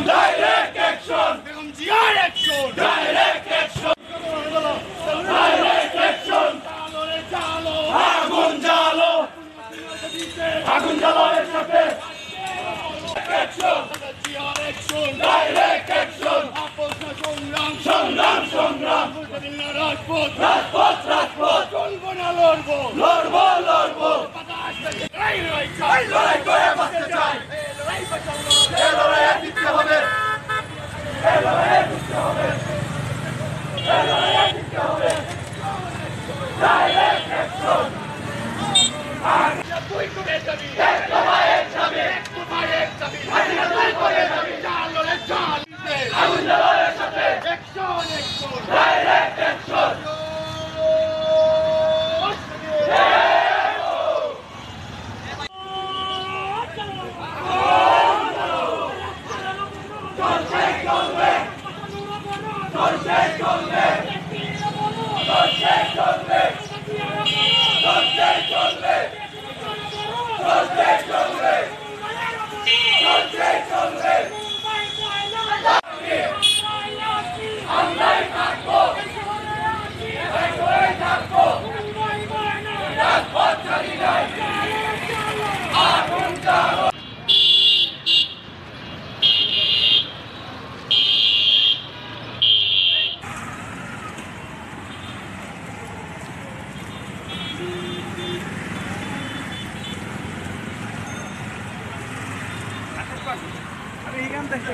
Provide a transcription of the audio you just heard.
Direct action! Begum জিয়ার action! Direct action! Direct action! চালো আগুন জ্বালো! আগুন জ্বালো এর সাথে! জিয়ার অ্যাকশন! Direct action! আপোষ না সংগ্রাম! সংগ্রাম সংগ্রাম! রাজপথ! রাজপথ! রাজপথ! চলবো না লড়বো! লড়বো লড়বো! লড়াই করে বাঁচতে চাই! এই লড়াইয়ে জিততে হবে! এই লড়াইয়ে জিততে হবে! এই লড়াইয়ে জিততে হবে! Direct action! দুই করে যাবি! এক দফায় এক যাবি! এক দফায় এক যাবি! হাসিনা দুই করে যাবি! চাল লড়ে চাল! আগুন জ্বালানোর সাথে! Action! Action! Direct action! আমি এখান থেকে